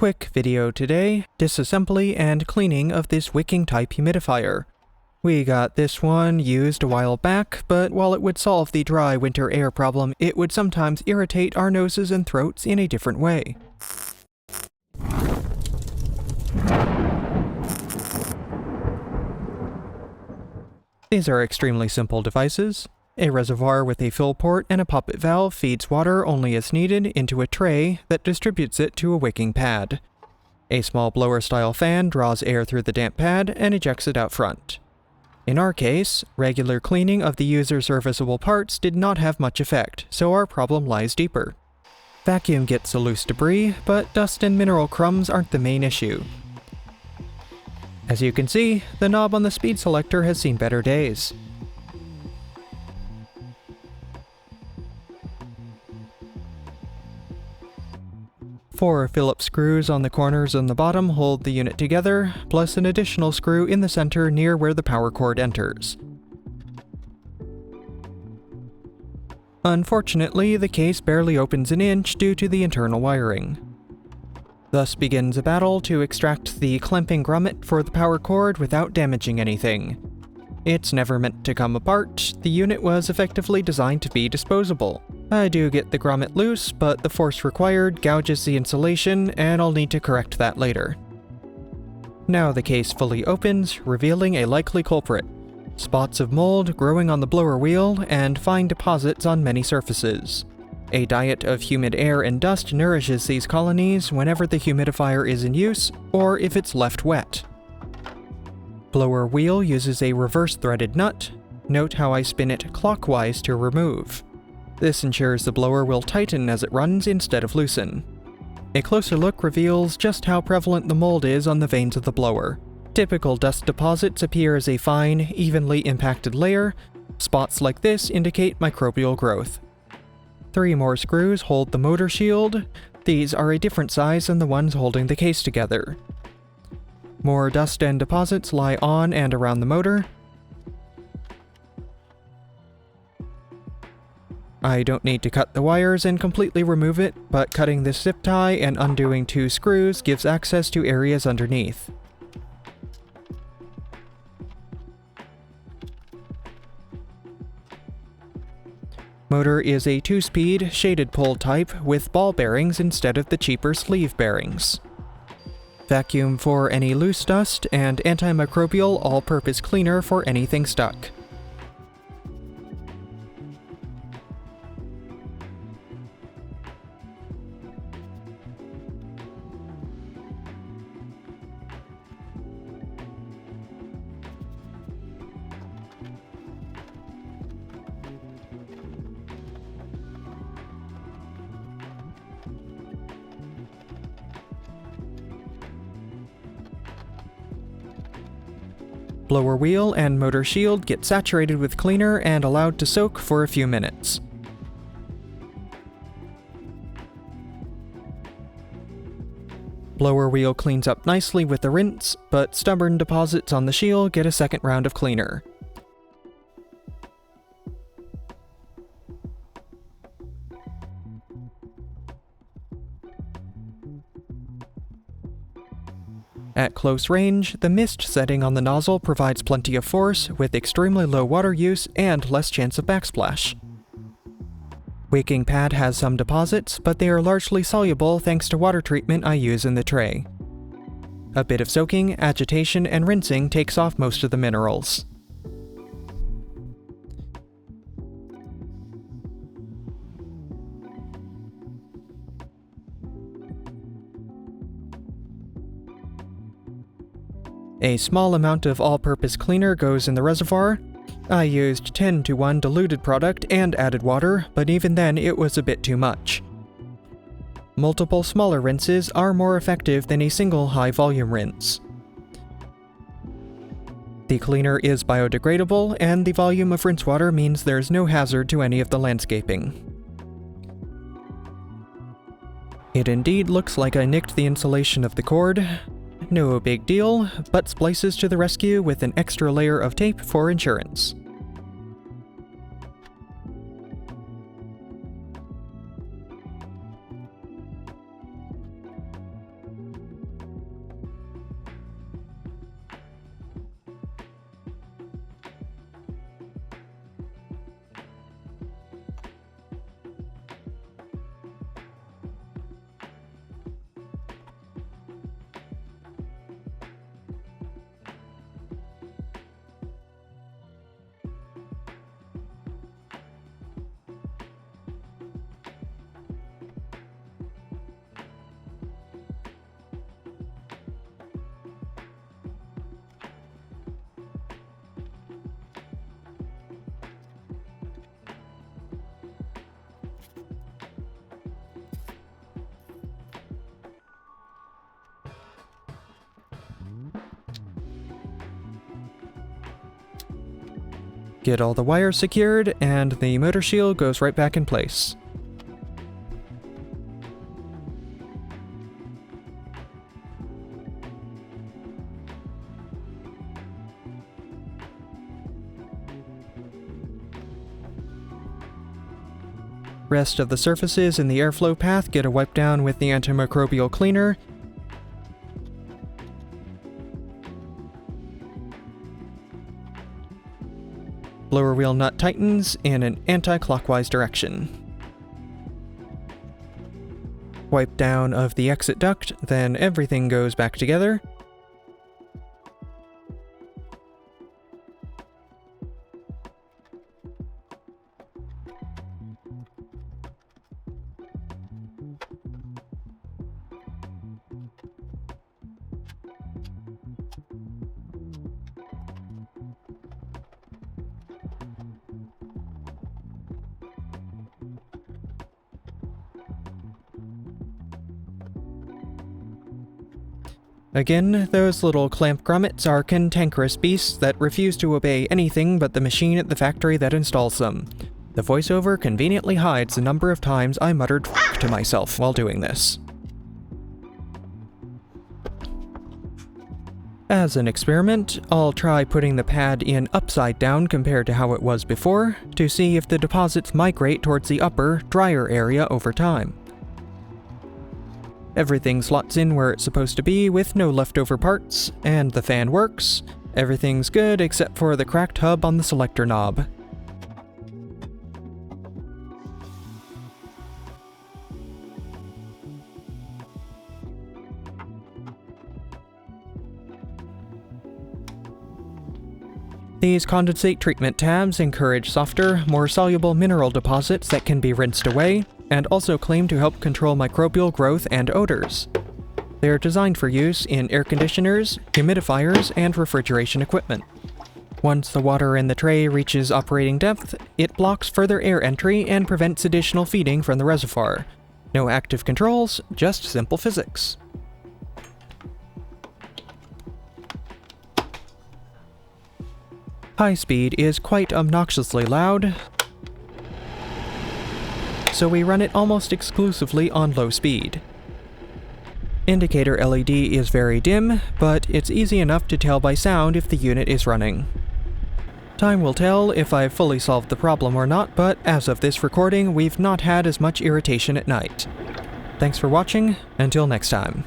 Quick video today, disassembly and cleaning of this wicking type humidifier. We got this one used a while back, but while it would solve the dry winter air problem, it would sometimes irritate our noses and throats in a different way. These are extremely simple devices. A reservoir with a fill port and a poppet valve feeds water only as needed into a tray that distributes it to a wicking pad. A small blower-style fan draws air through the damp pad and ejects it out front. In our case, regular cleaning of the user's serviceable parts did not have much effect, so our problem lies deeper. Vacuum gets the loose debris, but dust and mineral crumbs aren't the main issue. As you can see, the knob on the speed selector has seen better days. 4 Phillips screws on the corners and the bottom hold the unit together, plus an additional screw in the center near where the power cord enters. Unfortunately, the case barely opens an inch due to the internal wiring. Thus begins a battle to extract the clamping grommet for the power cord without damaging anything. It's never meant to come apart, the unit was effectively designed to be disposable. I do get the grommet loose, but the force required gouges the insulation, and I'll need to correct that later. Now the case fully opens, revealing a likely culprit. Spots of mold growing on the blower wheel, and fine deposits on many surfaces. A diet of humid air and dust nourishes these colonies whenever the humidifier is in use, or if it's left wet. Blower wheel uses a reverse-threaded nut. Note how I spin it clockwise to remove. This ensures the blower will tighten as it runs instead of loosen. A closer look reveals just how prevalent the mold is on the vanes of the blower. Typical dust deposits appear as a fine, evenly impacted layer. Spots like this indicate microbial growth. 3 more screws hold the motor shield. These are a different size than the ones holding the case together. More dust and deposits lie on and around the motor. I don't need to cut the wires and completely remove it, but cutting this zip tie and undoing 2 screws gives access to areas underneath. Motor is a 2-speed, shaded pull type with ball bearings instead of the cheaper sleeve bearings. Vacuum for any loose dust, and antimicrobial all-purpose cleaner for anything stuck. Blower wheel and motor shield get saturated with cleaner and allowed to soak for a few minutes. Blower wheel cleans up nicely with the rinse, but stubborn deposits on the shield get a second round of cleaner. At close range, the mist setting on the nozzle provides plenty of force with extremely low water use and less chance of backsplash. Wicking pad has some deposits, but they are largely soluble thanks to water treatment I use in the tray. A bit of soaking, agitation, and rinsing takes off most of the minerals. A small amount of all-purpose cleaner goes in the reservoir. I used 10:1 diluted product and added water, but even then it was a bit too much. Multiple smaller rinses are more effective than a single high-volume rinse. The cleaner is biodegradable, and the volume of rinse water means there's no hazard to any of the landscaping. It indeed looks like I nicked the insulation of the cord. No big deal, but splices to the rescue with an extra layer of tape for insurance. Get all the wires secured, and the motor shield goes right back in place. Rest of the surfaces in the airflow path get a wipe down with the antimicrobial cleaner. Blower wheel nut tightens in an anti-clockwise direction. Wipe down of the exit duct, then everything goes back together. Again, those little clamp grommets are cantankerous beasts that refuse to obey anything but the machine at the factory that installs them. The voiceover conveniently hides the number of times I muttered "f*** to myself while doing this. As an experiment, I'll try putting the pad in upside down compared to how it was before, to see if the deposits migrate towards the upper, drier area over time. Everything slots in where it's supposed to be with no leftover parts, and the fan works. Everything's good except for the cracked hub on the selector knob. These condensate treatment tabs encourage softer, more soluble mineral deposits that can be rinsed away, and also claim to help control microbial growth and odors. They're designed for use in air conditioners, humidifiers, and refrigeration equipment. Once the water in the tray reaches operating depth, it blocks further air entry and prevents additional feeding from the reservoir. No active controls, just simple physics. High speed is quite obnoxiously loud, so we run it almost exclusively on low speed. Indicator LED is very dim, but it's easy enough to tell by sound if the unit is running. Time will tell if I've fully solved the problem or not, but as of this recording, we've not had as much irritation at night. Thanks for watching, until next time.